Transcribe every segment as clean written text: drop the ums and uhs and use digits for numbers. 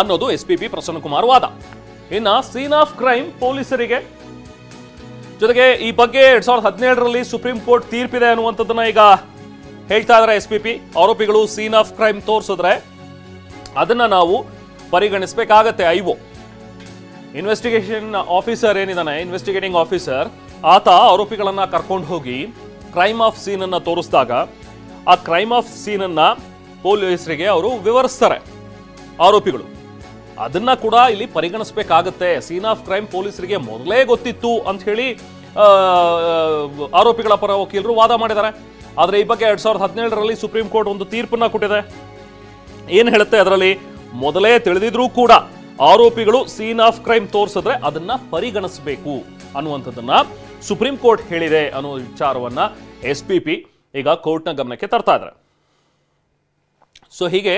ಅನ್ನೋದು ಎಸ್ಪಿಪಿ ಪ್ರಸನ್ನಕುಮಾರ್ ವಾದ. ಇನ್ನ ಸೀನ್ ಆಫ್ ಕ್ರೈಮ್ ಪೊಲೀಸರಿಗೆ ಜೊತೆಗೆ ಈ ಬಗ್ಗೆ 2017ರಲ್ಲಿ ಸುಪ್ರೀಂ ಕೋರ್ಟ್ ತೀರ್ಪಿದೆ ಅನ್ನುವಂಥದ್ದನ್ನ ಈಗ ಹೇಳ್ತಾ ಇದ್ದಾರೆ ಎಸ್ಪಿಪಿ. ಆರೋಪಿಗಳು ಸೀನ್ ಆಫ್ ಕ್ರೈಮ್ ತೋರಿಸಿದ್ರೆ ಅದನ್ನ ನಾವು ಪರಿಗಣಿಸಬೇಕಾಗತ್ತೆ. ಐಒ ಇನ್ವೆಸ್ಟಿಗೇಷನ್ ಆಫೀಸರ್ ಏನಿದಾನೆ, ಇನ್ವೆಸ್ಟಿಗೇಟಿಂಗ್ ಆಫೀಸರ್, ಆತ ಆರೋಪಿಗಳನ್ನ ಕರ್ಕೊಂಡು ಹೋಗಿ ಕ್ರೈಮ್ ಆಫ್ ಸೀನ್ ಅನ್ನ ತೋರಿಸಿದಾಗ ಆ ಕ್ರೈಮ್ ಆಫ್ ಸೀನ್ ಅನ್ನ ಪೊಲೀಸರಿಗೆ ಅವರು ವಿವರಿಸ್ತಾರೆ ಆರೋಪಿಗಳು. ಅದನ್ನ ಕೂಡ ಇಲ್ಲಿ ಪರಿಗಣಿಸಬೇಕಾಗತ್ತೆ. ಸೀನ್ ಆಫ್ ಕ್ರೈಮ್ ಪೊಲೀಸರಿಗೆ ಮೊದಲೇ ಗೊತ್ತಿತ್ತು ಅಂತ ಹೇಳಿ ಆರೋಪಿಗಳ ಪರ ವಕೀಲರು ವಾದ ಮಾಡಿದ್ದಾರೆ. ಆದರೆ ಈ ಬಗ್ಗೆ 2017ರಲ್ಲಿ ಸುಪ್ರೀಂ ಕೋರ್ಟ್ ಒಂದು ತೀರ್ಪನ್ನ ಕೊಟ್ಟಿದೆ. ಏನ್ ಹೇಳುತ್ತೆ ಅದರಲ್ಲಿ, ಮೊದಲೇ ತಿಳಿದಿದ್ರೂ ಕೂಡ ಆರೋಪಿಗಳು ಸೀನ್ ಆಫ್ ಕ್ರೈಮ್ ತೋರಿಸಿದ್ರೆ ಅದನ್ನ ಪರಿಗಣಿಸಬೇಕು ಅನ್ನುವಂಥದ್ದನ್ನ ಸುಪ್ರೀಂ ಕೋರ್ಟ್ ಹೇಳಿದೆ ಅನ್ನೋ ವಿಚಾರವನ್ನ ಎಸ್ಪಿಪಿ ಈಗ ಕೋರ್ಟ್ನ ಗಮನಕ್ಕೆ ತರ್ತಾ ಇದ್ದಾರೆ. ಸೊ ಹೀಗೆ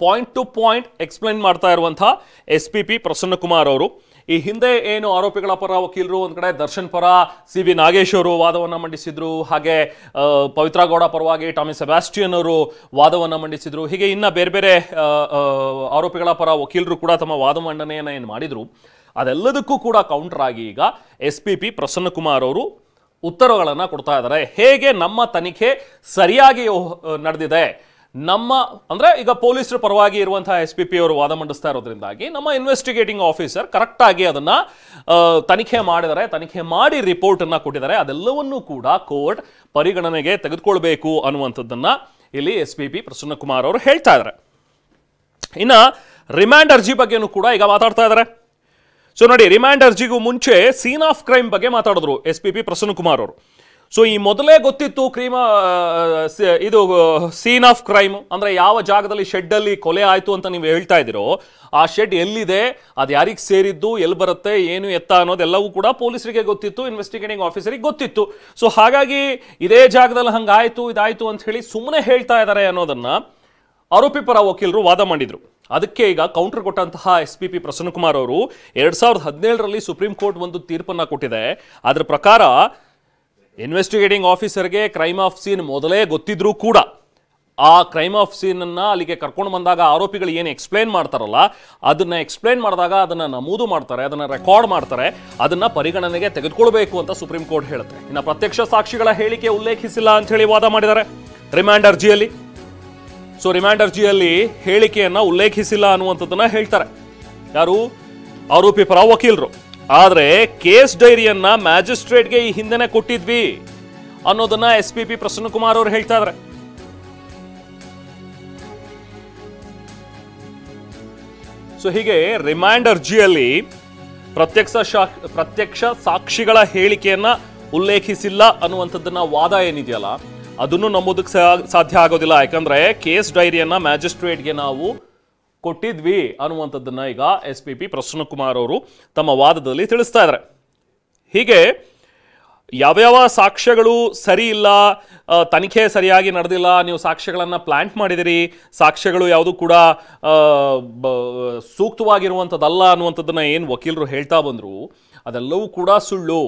ಪಾಯಿಂಟ್ ಟು ಪಾಯಿಂಟ್ ಎಕ್ಸ್ಪ್ಲೈನ್ ಮಾಡ್ತಾ ಇರುವಂತಹ ಎಸ್ಪಿಪಿ ಪ್ರಸನ್ನಕುಮಾರ್ ಅವರು. ಈ ಹಿಂದೆ ಏನು ಆರೋಪಿಗಳ ಪರ ವಕೀಲರು ಒಂದ್ ಕಡೆ ದರ್ಶನ್ ಪರ ಸಿ.ವಿ. ನಾಗೇಶ್ ಅವರು ವಾದವನ್ನ ಮಂಡಿಸಿದ್ರು, ಹಾಗೆ ಪವಿತ್ರ ಗೌಡ ಪರವಾಗಿ ಟಾಮಿ ಸೆಬಾಸ್ಟಿಯನ್ ಅವರು ವಾದವನ್ನ ಮಂಡಿಸಿದ್ರು. ಹೀಗೆ ಇನ್ನ ಬೇರೆ ಬೇರೆ ಆರೋಪಿಗಳ ಪರ ವಕೀಲರು ಕೂಡ ತಮ್ಮ ವಾದ ಮಂಡನೆಯನ್ನ ಏನು ಮಾಡಿದ್ರು, ಅದೆಲ್ಲದಕ್ಕೂ ಕೂಡ ಕೌಂಟರ್ ಆಗಿ ಈಗ ಎಸ್ಪಿಪಿ ಪ್ರಸನ್ನಕುಮಾರ್ ಅವರು ಉತ್ತರಗಳನ್ನ ಕೊಡ್ತಾ ಇದ್ದಾರೆ. ಹೇಗೆ ನಮ್ಮ ತನಿಖೆ ಸರಿಯಾಗಿ ನಡೆದಿದೆ, ನಮ್ಮ ಅಂದ್ರೆ ಈಗ ಪೊಲೀಸರ ಪರವಾಗಿ ಇರುವಂತಹ ಎಸ್ಪಿಪಿ ಅವರು ವಾದ ಮಂಡಿಸ್ತಾ ಇರೋದ್ರಿಂದಾಗಿ ನಮ್ಮ ಇನ್ವೆಸ್ಟಿಗೇಟಿಂಗ್ ಆಫೀಸರ್ ಕರೆಕ್ಟ್ ಆಗಿ ಅದನ್ನ ತನಿಖೆ ಮಾಡಿದರೆ, ತನಿಖೆ ಮಾಡಿ ರಿಪೋರ್ಟ್ ಅನ್ನ ಕೊಟ್ಟಿದ್ದಾರೆ. ಅದೆಲ್ಲವನ್ನೂ ಕೂಡ ಕೋರ್ಟ್ ಪರಿಗಣನೆಗೆ ತೆಗೆದುಕೊಳ್ಬೇಕು ಅನ್ನುವಂಥದ್ದನ್ನ ಇಲ್ಲಿ ಎಸ್ಪಿಪಿ ಪ್ರಸನ್ನಕುಮಾರ್ ಅವರು ಹೇಳ್ತಾ ಇದ್ದಾರೆ. ಇನ್ನ ರಿಮ್ಯಾಂಡ್ ಅರ್ಜಿ ಬಗ್ಗೆನೂ ಕೂಡ ಈಗ ಮಾತಾಡ್ತಾ ಇದ್ದಾರೆ. ಸೊ ನೋಡಿ, ರಿಮ್ಯಾಂಡ್ ಅರ್ಜಿಗೂ ಮುಂಚೆ ಸೀನ್ ಆಫ್ ಕ್ರೈಮ್ ಬಗ್ಗೆ ಮಾತಾಡಿದ್ರು ಎಸ್ಪಿಪಿ ಪ್ರಸನ್ನಕುಮಾರ್ ಅವರು. ಸೊ ಈ ಮೊದಲೇ ಗೊತ್ತಿತ್ತು ಇದು ಸೀನ್ ಆಫ್ ಕ್ರೈಮ್ ಅಂದ್ರೆ ಯಾವ ಜಾಗದಲ್ಲಿ ಶೆಡ್ ಅಲ್ಲಿ ಕೊಲೆ ಆಯ್ತು ಅಂತ ನೀವು ಹೇಳ್ತಾ ಇದ್ದೀರೋ ಆ ಶೆಡ್ ಎಲ್ಲಿದೆ, ಅದು ಯಾರಿಗೆ ಸೇರಿದ್ದು, ಎಲ್ಲಿ ಬರುತ್ತೆ, ಏನು ಎತ್ತ ಅನ್ನೋದೆಲ್ಲವೂ ಕೂಡ ಪೊಲೀಸರಿಗೆ ಗೊತ್ತಿತ್ತು, ಇನ್ವೆಸ್ಟಿಗೇಟಿಂಗ್ ಆಫೀಸರಿಗೆ ಗೊತ್ತಿತ್ತು. ಸೊ ಹಾಗಾಗಿ ಇದೇ ಜಾಗದಲ್ಲಿ ಹಂಗಾಯ್ತು ಇದಾಯ್ತು ಅಂತ ಹೇಳಿ ಸುಮ್ಮನೆ ಹೇಳ್ತಾ ಇದ್ದಾರೆ ಅನ್ನೋದನ್ನ ಆರೋಪಿ ಪರ ವಕೀಲರು ವಾದ ಮಾಡಿದ್ರು. ಅದಕ್ಕೆ ಈಗ ಕೌಂಟರ್ ಕೊಟ್ಟಂತಹ ಎಸ್ಪಿಪಿ ಪ್ರಸನ್ನಕುಮಾರ್ ಅವರು 2017ರಲ್ಲಿ ಸುಪ್ರೀಂ ಕೋರ್ಟ್ ಒಂದು ತೀರ್ಪನ್ನ ಕೊಟ್ಟಿದೆ. ಅದರ ಪ್ರಕಾರ ಇನ್ವೆಸ್ಟಿಗೇಟಿಂಗ್ ಆಫೀಸರ್ಗೆ ಕ್ರೈಮ್ ಆಫ್ ಸೀನ್ ಮೊದಲೇ ಗೊತ್ತಿದ್ರೂ ಕೂಡ ಆ ಕ್ರೈಮ್ ಆಫ್ ಸೀನ್ ಅನ್ನ ಅಲ್ಲಿಗೆ ಕರ್ಕೊಂಡು ಬಂದಾಗ ಆರೋಪಿಗಳು ಏನು ಎಕ್ಸ್ಪ್ಲೇನ್ ಮಾಡ್ತಾರಲ್ಲ, ಅದನ್ನ ಎಕ್ಸ್ಪ್ಲೇನ್ ಮಾಡಿದಾಗ ಅದನ್ನ ನಮೂದು ಮಾಡ್ತಾರೆ, ಅದನ್ನ ರೆಕಾರ್ಡ್ ಮಾಡ್ತಾರೆ, ಅದನ್ನ ಪರಿಗಣನೆಗೆ ತೆಗೆದುಕೊಳ್ಬೇಕು ಅಂತ ಸುಪ್ರೀಂ ಕೋರ್ಟ್ ಹೇಳುತ್ತೆ. ಇನ್ನು ಪ್ರತ್ಯಕ್ಷ ಸಾಕ್ಷಿಗಳ ಹೇಳಿಕೆ ಉಲ್ಲೇಖಿಸಿಲ್ಲ ಅಂತ ಹೇಳಿ ವಾದ ಮಾಡಿದ್ದಾರೆ ರಿಮ್ಯಾಂಡ್ ಅರ್ಜಿಯಲ್ಲಿ. ಸೊ ರಿಮ್ಯಾಂಡ್ ಅರ್ಜಿಯಲ್ಲಿ ಹೇಳಿಕೆಯನ್ನ ಉಲ್ಲೇಖಿಸಿಲ್ಲ ಅನ್ನುವಂಥದ್ದನ್ನ ಹೇಳ್ತಾರೆ ಯಾರು, ಆರೋಪಿ ಪರ ವಕೀಲರು. ಆದ್ರೆ ಕೇಸ್ ಡೈರಿಯನ್ನ ಮ್ಯಾಜಿಸ್ಟ್ರೇಟ್ಗೆ ಈ ಹಿಂದೆನೆ ಕೊಟ್ಟಿದ್ವಿ ಅನ್ನೋದನ್ನ ಎಸ್ಪಿಪಿ ಪ್ರಸನ್ನಕುಮಾರ್ ಅವರು ಹೇಳ್ತಾ ಇದ್ದಾರೆ. ಸೊ ಹೀಗೆ ರಿಮ್ಯಾಂಡ್ ಅರ್ಜಿಯಲ್ಲಿ ಪ್ರತ್ಯಕ್ಷ ಸಾಕ್ಷಿಗಳ ಹೇಳಿಕೆಯನ್ನ ಉಲ್ಲೇಖಿಸಿಲ್ಲ ಅನ್ನುವಂಥದ್ದನ್ನ ವಾದ ಏನಿದೆಯಲ್ಲ ಅದನ್ನು ನಂಬೋದಕ್ಕೆ ಸಾಧ್ಯ ಆಗೋದಿಲ್ಲ. ಯಾಕಂದ್ರೆ ಕೇಸ್ ಡೈರಿಯನ್ನ ಮ್ಯಾಜಿಸ್ಟ್ರೇಟ್ಗೆ ನಾವು ಕೊಟ್ಟಿದ್ವಿ ಅನ್ನುವಂಥದ್ದನ್ನ ಈಗ ಎಸ್ಪಿಪಿ ಪ್ರಸನ್ನಕುಮಾರ್ ಅವರು ತಮ್ಮ ವಾದದಲ್ಲಿ ತಿಳಿಸ್ತಾ ಇದ್ದಾರೆ. ಹೀಗೆ ಯಾವ್ಯಾವ ಸಾಕ್ಷ್ಯಗಳು ಸರಿ ಇಲ್ಲ, ತನಿಖೆ ಸರಿಯಾಗಿ ನಡೆದಿಲ್ಲ, ನೀವು ಸಾಕ್ಷ್ಯಗಳನ್ನು ಪ್ಲಾಂಟ್ ಮಾಡಿದಿರಿ, ಸಾಕ್ಷ್ಯಗಳು ಯಾವುದು ಕೂಡ ಸೂಕ್ತವಾಗಿರುವಂಥದ್ದಲ್ಲ ಅನ್ನುವಂಥದ್ದನ್ನ ಏನು ವಕೀಲರು ಹೇಳ್ತಾ ಬಂದರು ಅದೆಲ್ಲವೂ ಕೂಡ ಸುಳ್ಳು.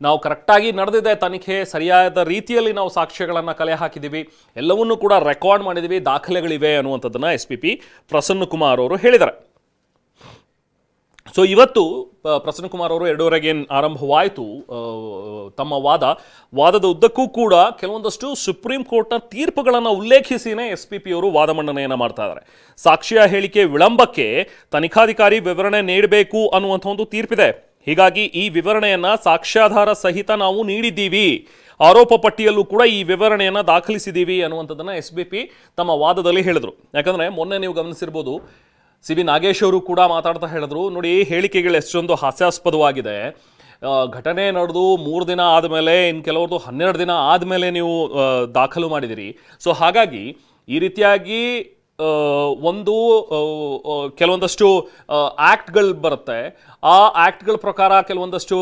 ನಾವು ಕರೆಕ್ಟಾಗಿ ನಡೆದಿದೆ ತನಿಖೆ, ಸರಿಯಾದ ರೀತಿಯಲ್ಲಿ ನಾವು ಸಾಕ್ಷ್ಯಗಳನ್ನು ಕಲೆ ಹಾಕಿದ್ದೀವಿ, ಎಲ್ಲವನ್ನೂ ಕೂಡ ರೆಕಾರ್ಡ್ ಮಾಡಿದ್ದೀವಿ, ದಾಖಲೆಗಳಿವೆ ಅನ್ನುವಂಥದ್ದನ್ನು ಎಸ್ಪಿಪಿ ಪ್ರಸನ್ನಕುಮಾರ್ ಅವರು ಹೇಳಿದ್ದಾರೆ. ಸೊ ಇವತ್ತು ಪ್ರಸನ್ನಕುಮಾರ್ ಅವರು 2:30ಗೆ ಆರಂಭವಾಯಿತು ತಮ್ಮ ವಾದದ ಉದ್ದಕ್ಕೂ ಕೂಡ ಕೆಲವೊಂದಷ್ಟು ಸುಪ್ರೀಂ ಕೋರ್ಟ್ನ ತೀರ್ಪುಗಳನ್ನು ಉಲ್ಲೇಖಿಸಿನೇ ಎಸ್ಪಿಪಿ ಅವರು ವಾದ ಮಂಡನೆಯನ್ನು ಮಾಡ್ತಾ ಇದ್ದಾರೆ. ಸಾಕ್ಷಿಯ ಹೇಳಿಕೆ ವಿಳಂಬಕ್ಕೆ ತನಿಖಾಧಿಕಾರಿ ವಿವರಣೆ ನೀಡಬೇಕು ಅನ್ನುವಂಥ ಒಂದು ತೀರ್ಪಿದೆ. ಹೀಗಾಗಿ ಈ ವಿವರಣೆಯನ್ನ ಸಾಕ್ಷ್ಯಾಧಾರ ಸಹಿತ ನಾವು ನೀಡಿದ್ದೀವಿ, ಆರೋಪ ಪಟ್ಟಿಯಲ್ಲೂ ಕೂಡ ಈ ವಿವರಣೆಯನ್ನ ದಾಖಲಿಸಿದ್ದೀವಿ ಅನ್ನುವಂಥದ್ದನ್ನ ಎಸ್ಪಿಪಿ ತಮ್ಮ ವಾದದಲ್ಲಿ ಹೇಳಿದ್ರು. ಯಾಕಂದ್ರೆ ಮೊನ್ನೆ ನೀವು ಗಮನಿಸಿರ್ಬೋದು, ಸಿ.ವಿ. ನಾಗೇಶ್ ಅವರು ಕೂಡ ಮಾತಾಡ್ತಾ ಹೇಳಿದ್ರು, ನೋಡಿ ಹೇಳಿಕೆಗಳು ಎಷ್ಟೊಂದು ಹಾಸ್ಯಾಸ್ಪದವಾಗಿದೆ, ಘಟನೆ ನಡೆದು 3 ದಿನ ಆದಮೇಲೆ ಇನ್ನು ಕೆಲವ್ರದ್ದು 12 ದಿನ ಆದಮೇಲೆ ನೀವು ದಾಖಲು ಮಾಡಿದಿರಿ. ಸೊ ಹಾಗಾಗಿ ಈ ರೀತಿಯಾಗಿ ಕೆಲವೊಂದಷ್ಟು ಆ್ಯಕ್ಟ್ಗಳು ಬರುತ್ತೆ, ಆ ಆ್ಯಕ್ಟ್ಗಳ ಪ್ರಕಾರ ಕೆಲವೊಂದಷ್ಟು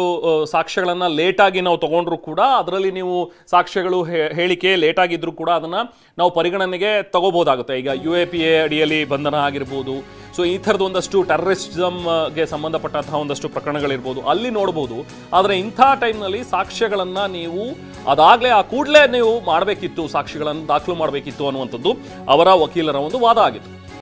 ಸಾಕ್ಷ್ಯಗಳನ್ನು ಲೇಟಾಗಿ ನಾವು ತೊಗೊಂಡ್ರು ಕೂಡ ಅದರಲ್ಲಿ ನೀವು ಸಾಕ್ಷ್ಯಗಳು ಹೇಳಿಕೆ ಲೇಟಾಗಿದ್ದರೂ ಕೂಡ ಅದನ್ನು ನಾವು ಪರಿಗಣನೆಗೆ ತಗೋಬೋದಾಗುತ್ತೆ. ಈಗ UAPA ಅಡಿಯಲ್ಲಿ ಬಂಧನ ಆಗಿರ್ಬೋದು, ಸೊ ಈ ಥರದ್ದು ಒಂದಷ್ಟು ಟೆರರಿಸಮ್ಗೆ ಸಂಬಂಧಪಟ್ಟಂತಹ ಒಂದಷ್ಟು ಪ್ರಕರಣಗಳಿರ್ಬೋದು, ಅಲ್ಲಿ ನೋಡ್ಬೋದು. ಆದರೆ ಇಂಥ ಟೈಮ್ನಲ್ಲಿ ಸಾಕ್ಷ್ಯಗಳನ್ನು ನೀವು ಅದಾಗಲೇ ಕೂಡಲೇ ನೀವು ಮಾಡಬೇಕಿತ್ತು, ಸಾಕ್ಷಿಗಳನ್ನು ದಾಖಲು ಮಾಡಬೇಕಿತ್ತು ಅನ್ನುವಂಥದ್ದು ಅವರ ವಕೀಲರ ಒಂದು ವಾದ ಆಗಿತ್ತು.